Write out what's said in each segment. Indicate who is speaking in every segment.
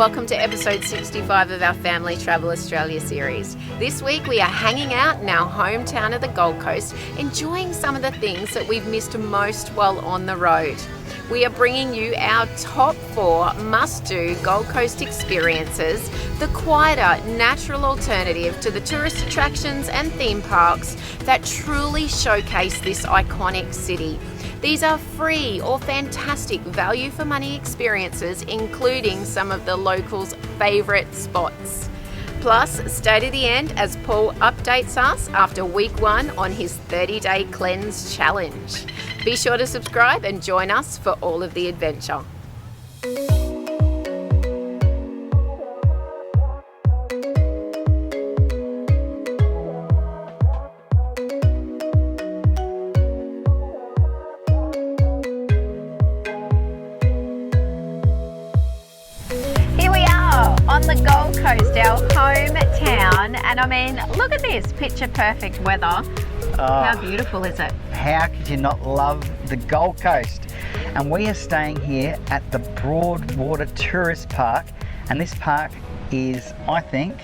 Speaker 1: welcome to episode 65 of our Family Travel Australia series. This week we are hanging out in our hometown of the Gold Coast, enjoying some of the things that we've missed most while on the road. We are bringing you our top 4 must-do Gold Coast experiences, the quieter, natural alternative to the tourist attractions and theme parks that truly showcase this iconic city. These are free or fantastic value for money experiences, including some of the locals' favourite spots. Plus, stay to the end as Paul updates us after week 1 on his 30-day cleanse challenge. Be sure to subscribe and join us for all of the adventure. On the Gold Coast, our hometown, and I mean, look at this, picture perfect weather. How beautiful is it?
Speaker 2: How could you not love the Gold Coast? And we are staying here at the Broadwater Tourist Park, and this park is, I think,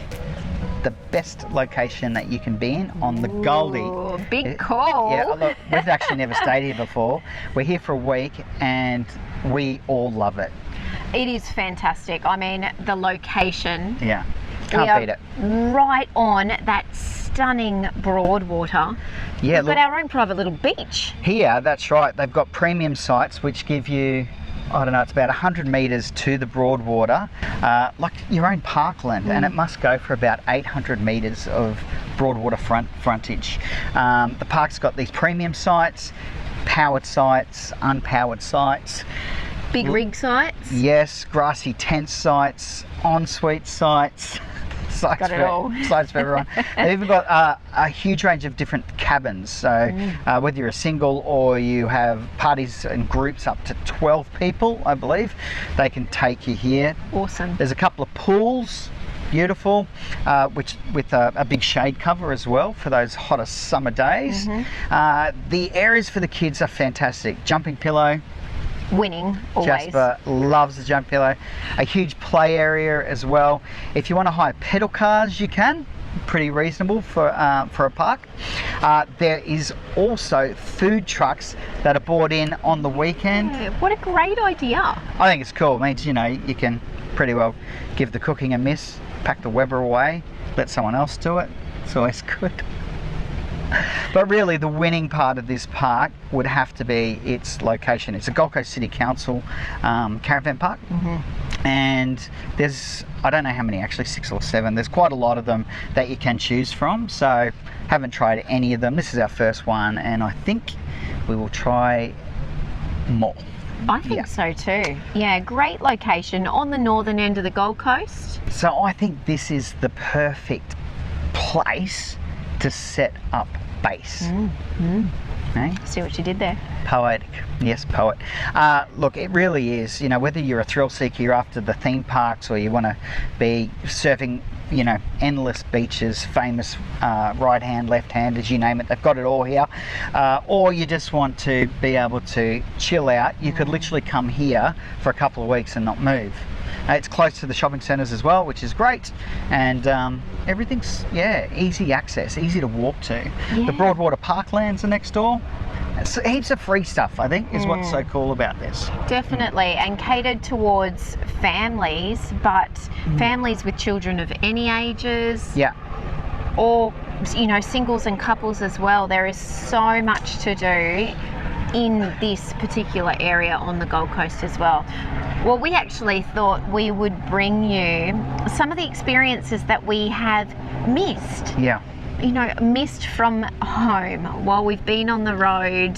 Speaker 2: the best location that you can be in on the Goldie.
Speaker 1: Big call.
Speaker 2: Yeah, look, we've actually never stayed here before. We're here for a week and we all love it.
Speaker 1: It is fantastic. I mean, the location.
Speaker 2: Yeah, can't beat it.
Speaker 1: Right on that stunning Broadwater.
Speaker 2: Yeah,
Speaker 1: we've got our own private little beach.
Speaker 2: Here, that's right. They've got premium sites which give you, I don't know, it's about 100 metres to the Broadwater, like your own parkland, and it must go for about 800 metres of Broadwater frontage. The park's got these premium sites, powered sites, unpowered sites.
Speaker 1: Big rig sites?
Speaker 2: Yes, grassy tent sites, ensuite sites. Sites for everyone. They've even got a huge range of different cabins. So whether you're a single or you have parties and groups up to 12 people, I believe, they can take you here.
Speaker 1: Awesome.
Speaker 2: There's a couple of pools. Beautiful, which with a big shade cover as well for those hotter summer days. The areas for the kids are fantastic. Jumping pillow.
Speaker 1: Winning, always.
Speaker 2: Jasper loves the jump pillow. A huge play area as well. If you want to hire pedal cars, you can. Pretty reasonable for a park. There is also food trucks that are brought in on the weekend.
Speaker 1: Oh, what a great idea.
Speaker 2: I think it's cool. It means, you know, you can pretty well give the cooking a miss, pack the Weber away, let someone else do it. It's always good. But really, the winning part of this park would have to be its location. It's a Gold Coast City Council caravan park, and there's, I don't know how many actually, 6 or 7. There's quite a lot of them that you can choose from. So, haven't tried any of them. This is our first one, and I think we will try more.
Speaker 1: I think so too. Yeah, great location on the northern end of the Gold Coast.
Speaker 2: So I think this is the perfect place to set up base. Okay?
Speaker 1: See what you did there.
Speaker 2: Poetic. Yes, poet. Look, it really is. You know, whether you're a thrill seeker, you're after the theme parks, or you want to be surfing, you know, endless beaches, famous right hand, left hand, as you name it, they've got it all here. Or you just want to be able to chill out, you could literally come here for a couple of weeks and not move. It's close to the shopping centres as well, which is great, and everything's, easy access, easy to walk to. The Broadwater Parklands are next door. It's heaps of free stuff, I think, is what's so cool about this.
Speaker 1: Definitely, and catered towards families, but families with children of any ages.
Speaker 2: Yeah.
Speaker 1: Or, you know, singles and couples as well. There is so much to do in this particular area on the Gold Coast as well. Well, we actually thought we would bring you some of the experiences that we have missed.
Speaker 2: Yeah.
Speaker 1: You know, missed from home while we've been on the road,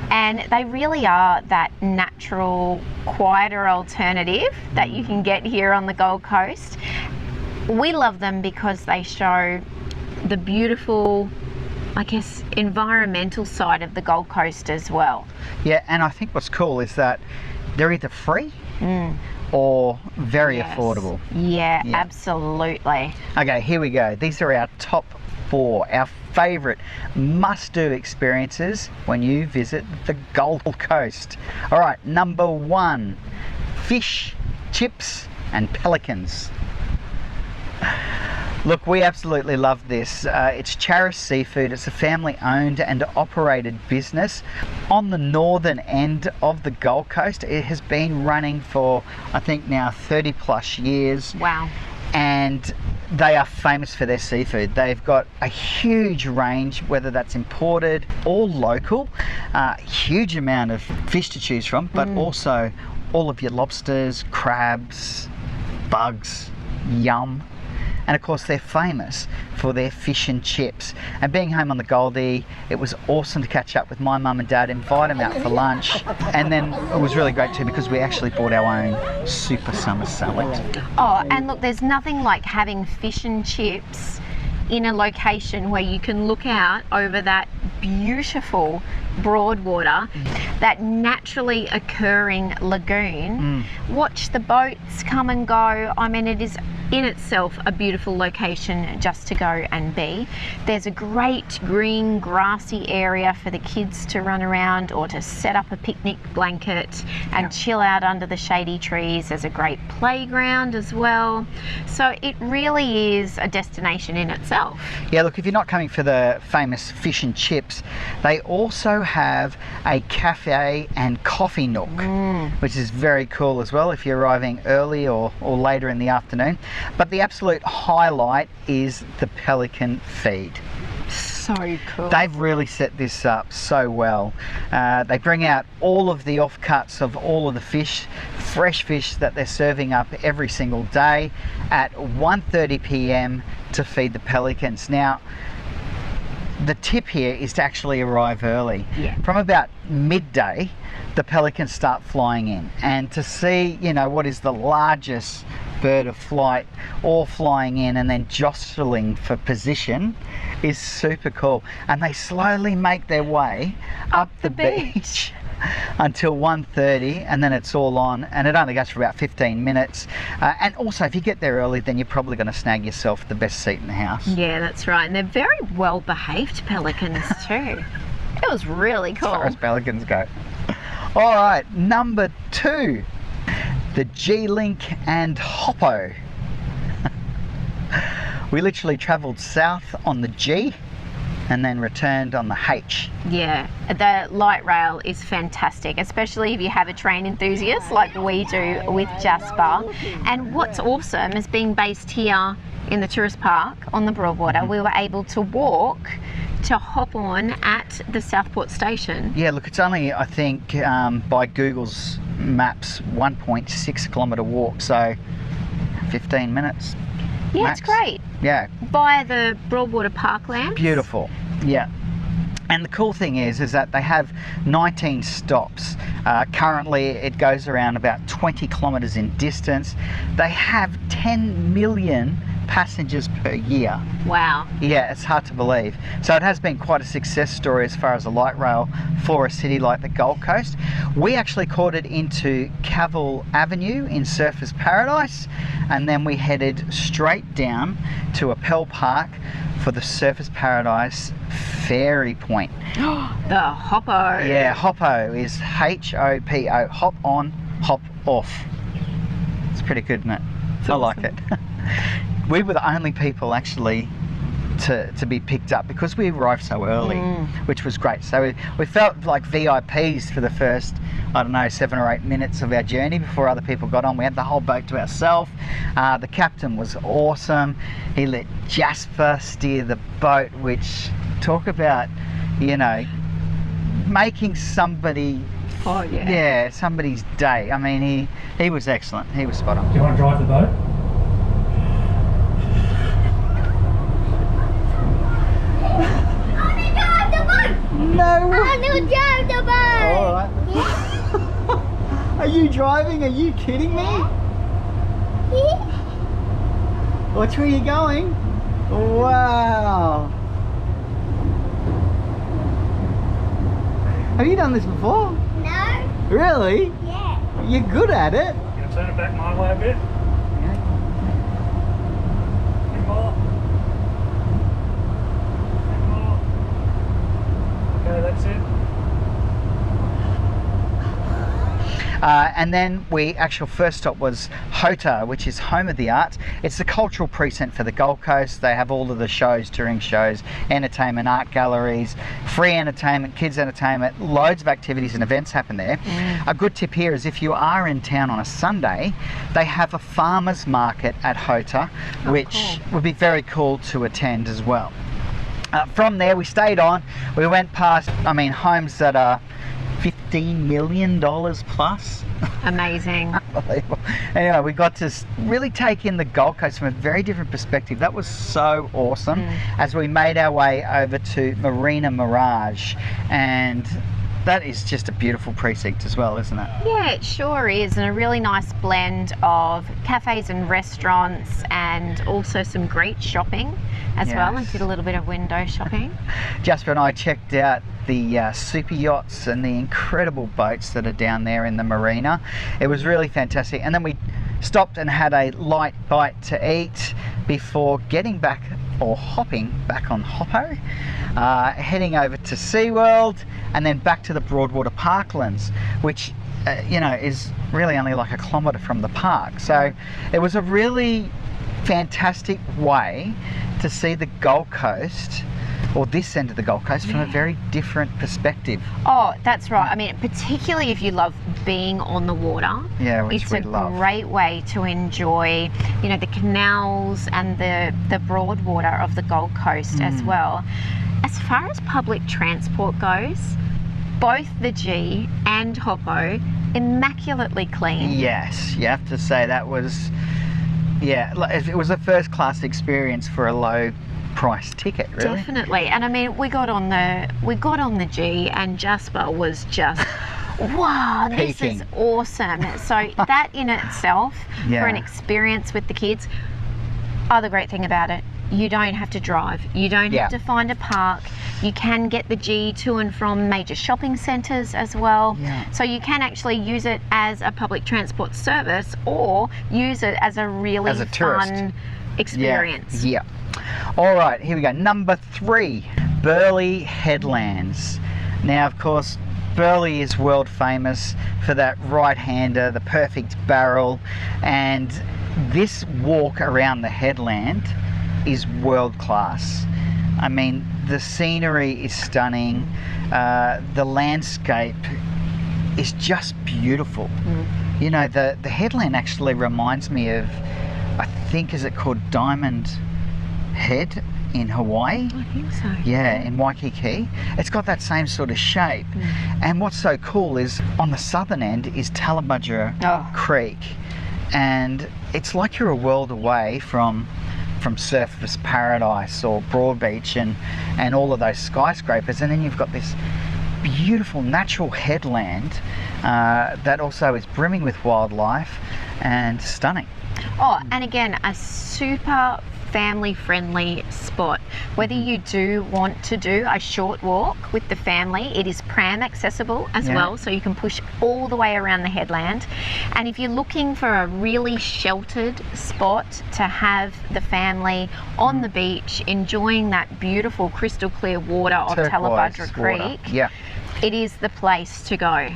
Speaker 1: and they really are that natural, quieter alternative that you can get here on the Gold Coast. We love them because they show the beautiful, I guess, environmental side of the Gold Coast as well.
Speaker 2: Yeah, and I think what's cool is that they're either free or very affordable.
Speaker 1: Yeah, absolutely.
Speaker 2: Okay, here we go. These are our top 4, our favourite must-do experiences when you visit the Gold Coast. All right, number 1, fish, chips, and pelicans. Look, we absolutely love this. It's Cherish Seafood. It's a family-owned and operated business on the northern end of the Gold Coast. It has been running for, I think now, 30 plus years.
Speaker 1: Wow.
Speaker 2: And they are famous for their seafood. They've got a huge range, whether that's imported or local. Huge amount of fish to choose from, but also all of your lobsters, crabs, bugs, yum. And of course they're famous for their fish and chips. And being home on the Goldie, it was awesome to catch up with my mum and dad, invite them out for lunch. And then it was really great too because we actually bought our own super summer salad.
Speaker 1: Oh, and look, there's nothing like having fish and chips in a location where you can look out over that beautiful Broadwater, that naturally occurring lagoon, watch the boats come and go. I mean, it is in itself a beautiful location just to go and be. There's a great green grassy area for the kids to run around or to set up a picnic blanket and chill out under the shady trees. There's a great playground as well. So it really is a destination in itself.
Speaker 2: Yeah, look, if you're not coming for the famous fish and chips, they also have a cafe and coffee nook, which is very cool as well if you're arriving early or later in the afternoon. But the absolute highlight is the pelican feed.
Speaker 1: So cool.
Speaker 2: They've really set this up so well. They bring out all of the offcuts of all of the fish, fresh fish that they're serving up every single day at 1:30 p.m. to feed the pelicans. Now, the tip here is to actually arrive early.
Speaker 1: Yeah.
Speaker 2: From about midday, the pelicans start flying in, and to see, you know, what is the largest bird of flight all flying in and then jostling for position is super cool. And they slowly make their way up the beach until 1:30, and then it's all on, and it only goes for about 15 minutes. And also, if you get there early, then you're probably going to snag yourself the best seat in the house.
Speaker 1: Yeah, that's right. And they're very well behaved pelicans too. It was really cool.
Speaker 2: As far as pelicans go. All right, number 2, the Glink and Hoppo. We literally travelled south on the G and then returned on the H.
Speaker 1: Yeah, the light rail is fantastic, especially if you have a train enthusiast like we do with Jasper. And what's awesome is being based here in the tourist park on the Broadwater, we were able to walk to hop on at the Southport station.
Speaker 2: Yeah, look, it's only, I think, by Google's maps, 1.6 kilometre walk, so 15 minutes.
Speaker 1: Yeah,
Speaker 2: max.
Speaker 1: It's great.
Speaker 2: Yeah.
Speaker 1: By the Broadwater Parkland.
Speaker 2: Beautiful. Yeah. And the cool thing is that they have 19 stops. Currently, it goes around about 20 kilometres in distance. They have 10 million passengers per year.
Speaker 1: Wow.
Speaker 2: Yeah, it's hard to believe. So it has been quite a success story as far as a light rail for a city like the Gold Coast. We actually caught it into Cavill Avenue in Surfers Paradise, and then we headed straight down to Appel Park for the Surfers Paradise Ferry Point.
Speaker 1: The Hoppo.
Speaker 2: Yeah, Hoppo is H-O-P-O, hop on, hop off. It's pretty good, isn't it? I like it. We were the only people actually to be picked up because we arrived so early, which was great. So we felt like VIPs for the first, I don't know, 7 or 8 minutes of our journey before other people got on. We had the whole boat to ourselves. The captain was awesome. He let Jasper steer the boat, which, talk about, you know, making somebody, somebody's day. I mean, he was excellent. He was spot on.
Speaker 3: Do you want to drive the boat?
Speaker 2: No.
Speaker 4: I want to drive the boat.
Speaker 2: All right. Are you driving? Are you kidding me? Which way are you going? Wow. Have you done this before?
Speaker 4: No.
Speaker 2: Really?
Speaker 4: Yeah.
Speaker 2: You're good at it.
Speaker 3: You gonna turn it back my way a bit? Bit more. Bit more. Okay, that's it.
Speaker 2: And then actual first stop was dōTERRA, which is Home of the Arts. It's the cultural precinct for the Gold Coast. They have all of the shows, touring shows, entertainment, art galleries, free entertainment, kids entertainment, loads of activities and events happen there. A good tip here is if you are in town on a Sunday, they have a farmers market at dōTERRA, which would be very cool to attend as well. From there we stayed on, we went past, homes that are $15 million plus.
Speaker 1: Amazing.
Speaker 2: Unbelievable. Anyway, we got to really take in the Gold Coast from a very different perspective. That was so awesome as we made our way over to Marina Mirage, and that is just a beautiful precinct as well, isn't it?
Speaker 1: Yeah, it sure is, and a really nice blend of cafes and restaurants, and also some great shopping as well, and did a little bit of window shopping.
Speaker 2: Jasper and I checked out the super yachts and the incredible boats that are down there in the marina. It was really fantastic, and then we stopped and had a light bite to eat before getting back, or hopping back on Hoppo, heading over to SeaWorld, and then back to the Broadwater Parklands, which is really only like a kilometre from the park. So it was a really fantastic way to see the Gold Coast, or this end of the Gold Coast, from a very different perspective.
Speaker 1: Oh, that's right. Particularly if you love being on the water,
Speaker 2: which
Speaker 1: it's
Speaker 2: we
Speaker 1: a
Speaker 2: love.
Speaker 1: Great way to enjoy, the canals and the Broadwater of the Gold Coast as well. As far as public transport goes, both the G and Hoppo, immaculately clean.
Speaker 2: Yes, you have to say that was, it was a first class experience for a low price ticket, really.
Speaker 1: Definitely. And we got on the G, and Jasper was just wow, this is awesome. So that in itself, for an experience with the kids, the great thing about it, you don't have to drive, you don't have to find a park, you can get the G to and from major shopping centres as well. So you can actually use it as a public transport service, or use it as a really fun experience.
Speaker 2: All right, here we go. Number 3, Burleigh Headlands. Now, of course, Burleigh is world famous for that right-hander, the perfect barrel, and this walk around the headland is world class. The scenery is stunning, the landscape is just beautiful. The headland actually reminds me of, I think, is it called Diamond Head in Hawaii?
Speaker 1: I think so.
Speaker 2: Yeah, in Waikiki. It's got that same sort of shape. And what's so cool is on the southern end is Talabudgera Creek, and it's like you're a world away from Surfers Paradise or Broadbeach and all of those skyscrapers, and then you've got this beautiful natural headland that also is brimming with wildlife and stunning.
Speaker 1: And again, a super family-friendly spot. Whether you do want to do a short walk with the family, it is pram accessible as well, so you can push all the way around the headland. And if you're looking for a really sheltered spot to have the family on the beach, enjoying that beautiful crystal clear water of Talabudgera Creek, it is the place to go.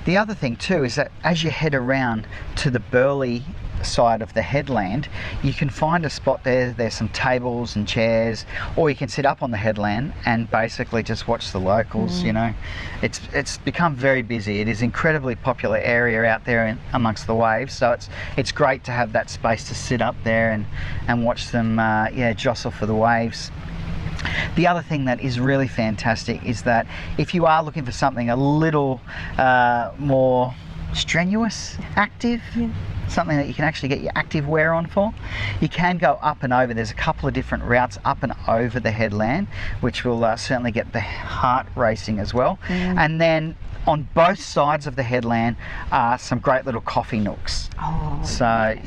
Speaker 2: The other thing too is that as you head around to the Burleigh side of the headland, you can find a spot there's some tables and chairs, or you can sit up on the headland and basically just watch the locals. It's become very busy. It is an incredibly popular area out there amongst the waves, so it's great to have that space to sit up there and watch them jostle for the waves. The other thing that is really fantastic is that if you are looking for something a little more strenuous, active, something that you can actually get your active wear on for, you can go up and over. There's a couple of different routes up and over the headland, which will certainly get the heart racing as well. And then on both sides of the headland are some great little coffee nooks. Some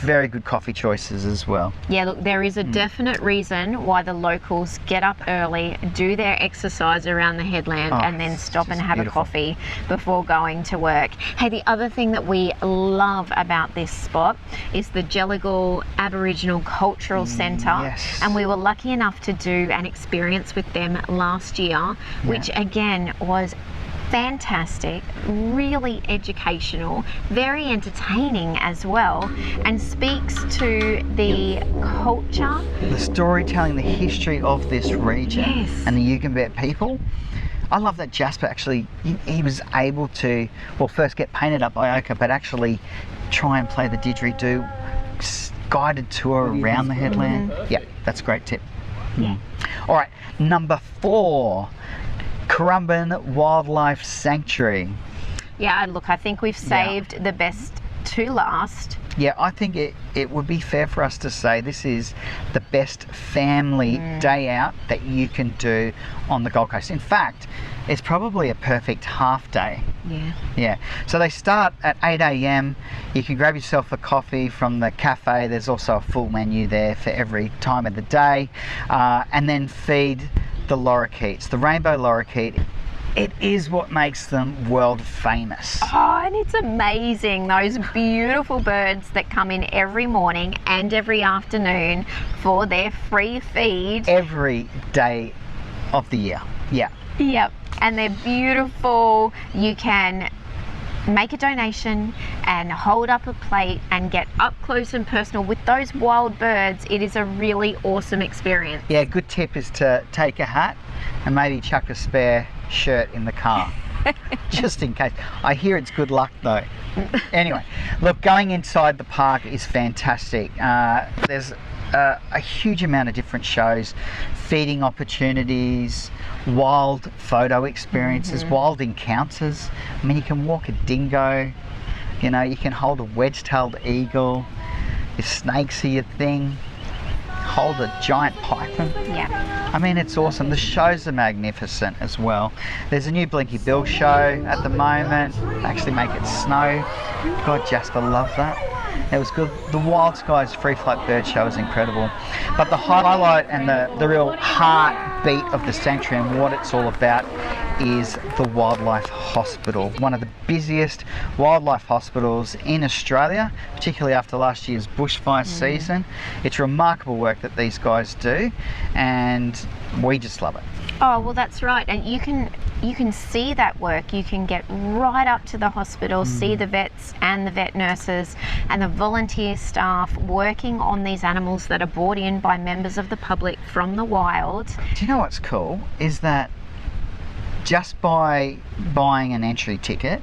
Speaker 2: very good coffee choices as well.
Speaker 1: Look, there is a definite reason why the locals get up early, do their exercise around the headland, and then stop and have a coffee before going to work. Hey, the other thing that we love about this spot is the Jelligal Aboriginal Cultural Centre, and we were lucky enough to do an experience with them last year, which again was fantastic, really educational, very entertaining as well, and speaks to the culture.
Speaker 2: The storytelling, the history of this region
Speaker 1: Yes.
Speaker 2: and the Yugambeh people. I love that Jasper actually, he was able to, well, first get painted up by Oka, but actually try and play the didgeridoo guided tour around the headland. Yeah, that's a great tip.
Speaker 1: Yeah.
Speaker 2: All right, number 4, Currumbin Wildlife Sanctuary.
Speaker 1: Yeah, look, I think we've saved the best to last.
Speaker 2: Yeah, I think it would be fair for us to say this is the best family day out that you can do on the Gold Coast. In fact, it's probably a perfect half day.
Speaker 1: Yeah.
Speaker 2: Yeah, so they start at 8 a.m. You can grab yourself a coffee from the cafe. There's also a full menu there for every time of the day, and then feed the lorikeets, the rainbow lorikeet. It is what makes them world famous.
Speaker 1: Oh, and it's amazing, those beautiful birds that come in every morning and every afternoon for their free feed.
Speaker 2: Every day of the year. Yeah.
Speaker 1: Yep, and they're beautiful. You can make a donation and hold up a plate and get up close and personal with those wild birds. It is a really awesome experience.
Speaker 2: Yeah, good tip is to take a hat and maybe chuck a spare shirt in the car. Just in case. I hear it's good luck though. Anyway, look, going inside the park is fantastic. There's a huge amount of different shows, feeding opportunities, wild photo experiences, wild encounters. I mean, you can walk a dingo, you know, you can hold a wedge-tailed eagle, if snakes are your thing, hold a giant python.
Speaker 1: Yeah.
Speaker 2: I mean, it's awesome. The shows are magnificent as well. There's a new Blinky Bill show at the moment. They actually make it snow. God, Jasper loved that. It was good. The Wild Skies Free Flight Bird Show is incredible. But the highlight and the real heartbeat of the sanctuary and what it's all about is the Wildlife Hospital. One of the busiest wildlife hospitals in Australia, particularly after last year's bushfire season. It's remarkable work that these guys do, and we just love it.
Speaker 1: Oh, well, that's right. And you can see that work. You can get right up to the hospital, see the vets and the vet nurses and the volunteer staff working on these animals that are brought in by members of the public from the wild.
Speaker 2: Do you know what's cool? Is that just by buying an entry ticket,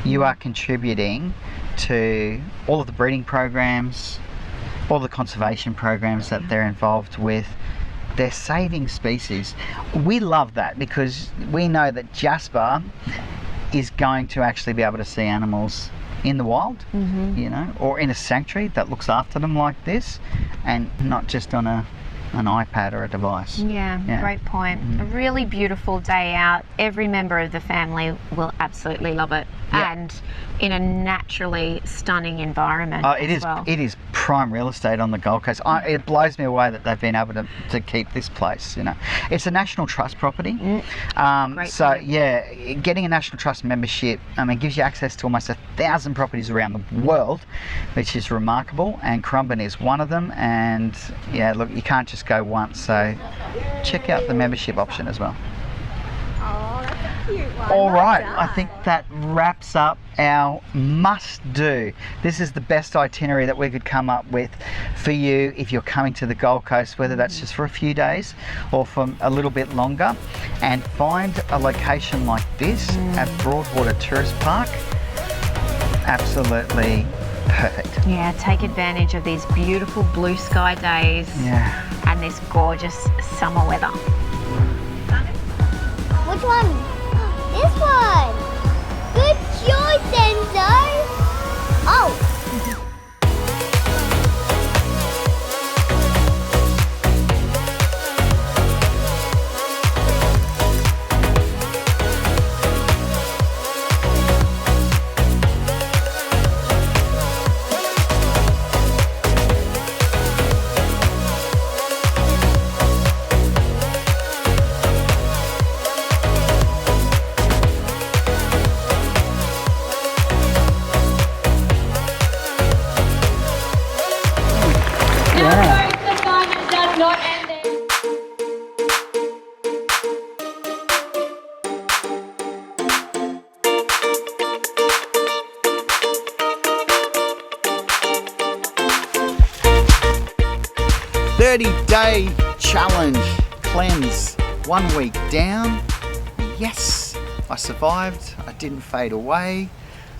Speaker 2: you are contributing to all of the breeding programs, all the conservation programs that they're involved with. They're saving species. We love that because we know that Jasper is going to actually be able to see animals in the wild, you know, or in a sanctuary that looks after them like this, and not just on an iPad or a device.
Speaker 1: Yeah, great point. A really beautiful day out. Every member of the family will absolutely love it.
Speaker 2: Yeah.
Speaker 1: And in a naturally stunning environment as well.
Speaker 2: It is prime real estate on the Gold Coast. It blows me away that they've been able to keep this place, you know. It's a National Trust property. So
Speaker 1: point.
Speaker 2: yeah, getting a National Trust membership, I mean, gives you access to almost 1,000 properties around the world, which is remarkable, and Currumbin is one of them. And yeah, look, you can't just go once, so check out the membership option as well.
Speaker 4: Oh, that's a cute one.
Speaker 2: All
Speaker 4: Well
Speaker 2: right,
Speaker 4: done.
Speaker 2: I think that wraps up our must-do. This is the best itinerary that we could come up with for you if you're coming to the Gold Coast, whether that's just for a few days or for a little bit longer. And find a location like this at Broadwater Tourist Park. Absolutely perfect.
Speaker 1: Yeah, take advantage of these beautiful blue sky days and this gorgeous summer weather.
Speaker 4: Which one? This one. Good choice, Enzo. Oh.
Speaker 2: 30-day challenge cleanse. 1 week down. Yes, I survived. I didn't fade away.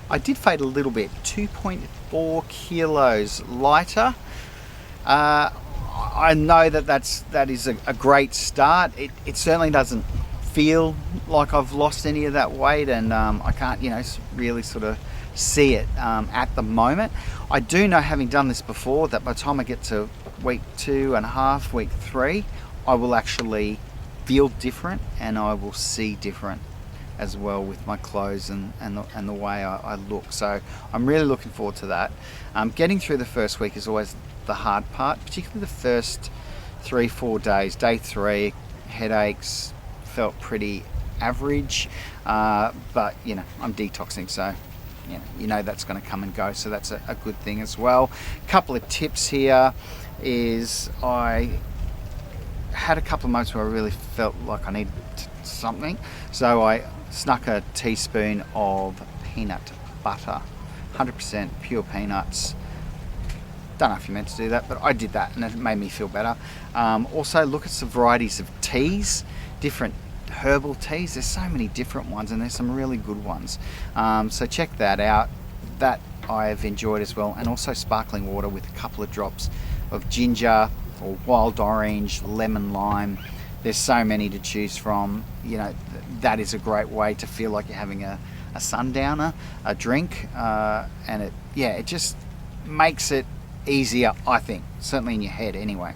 Speaker 2: I did fade a little bit, 2.4 kilos lighter. I know that is a great start. It certainly doesn't feel like I've lost any of that weight, and I can't, really sort of see it at the moment. I do know, having done this before, that by the time I get to week 2.5, week 3, I will actually feel different and I will see different as well with my clothes and the way I look. So I'm really looking forward to that. Getting through the first week is always the hard part, particularly the first 3-4 days. Day 3, headaches, felt pretty average, but I'm detoxing, so that's going to come and go, so that's a good thing as well. Couple of tips here is, I had a couple of moments where I really felt like I needed something, so I snuck a teaspoon of peanut butter, 100% pure peanuts. Don't know if you're meant to do that, but I did that and it made me feel better. Also, look at some varieties of teas, different herbal teas. There's so many different ones, and there's some really good ones. So check that out. That I've enjoyed as well. And also sparkling water with a couple of drops of ginger or wild orange, lemon, lime. There's so many to choose from. That is a great way to feel like you're having a sundowner, a drink, and it just makes it easier, I think, certainly in your head anyway.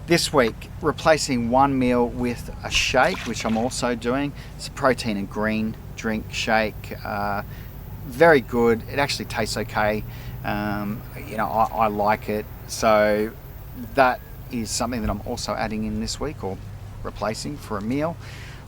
Speaker 2: This week, replacing one meal with a shake, which I'm also doing. It's a protein and green drink shake. Very good. It actually tastes okay. I like it. So that is something that I'm also adding in this week, or replacing for a meal.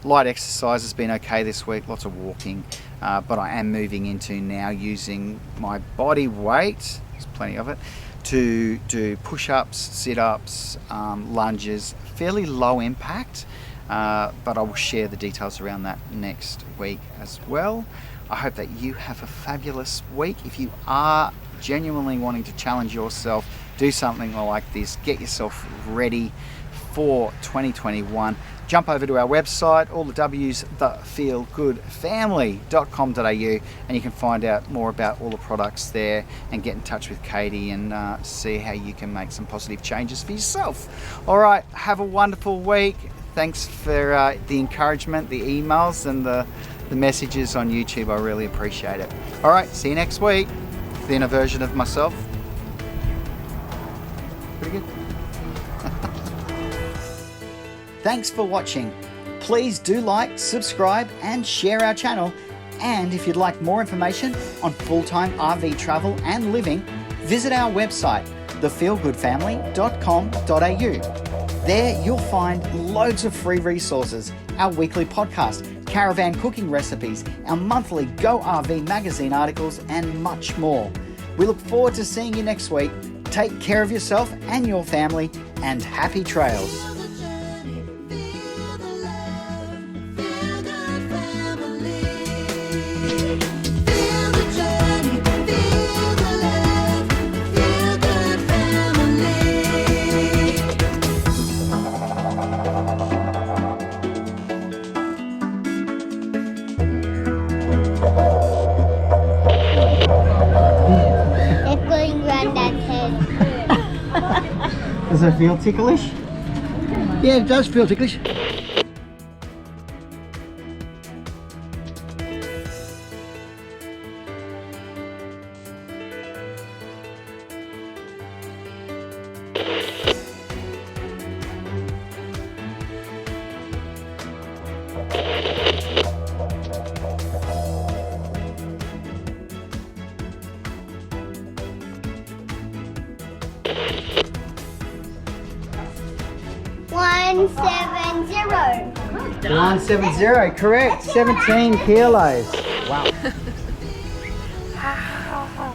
Speaker 2: Light exercise has been okay this week, lots of walking, but I am moving into now using my body weight, there's plenty of it, to do push-ups, sit-ups, lunges, fairly low impact, but I will share the details around that next week as well. I hope that you have a fabulous week. If you are genuinely wanting to challenge yourself, do something like this, get yourself ready for 2021. Jump over to our website, all the W's, thefeelgoodfamily.com.au, and you can find out more about all the products there and get in touch with Katie and see how you can make some positive changes for yourself. All right, have a wonderful week. Thanks for the encouragement, the emails, and the messages on YouTube. I really appreciate it. All right, see you next week. Thinner version of myself. Pretty good. Thanks for watching. Please do like, subscribe, and share our channel. And if you'd like more information on full-time RV travel and living, visit our website, thefeelgoodfamily.com.au. There you'll find loads of free resources, our weekly podcast, caravan cooking recipes, our monthly Go RV magazine articles, and much more. We look forward to seeing you next week. Take care of yourself and your family, and happy trails. Does it feel ticklish?
Speaker 5: Yeah, it does feel ticklish.
Speaker 4: One 170.
Speaker 5: 170, correct. 17 kilos. Wow.
Speaker 1: Wow.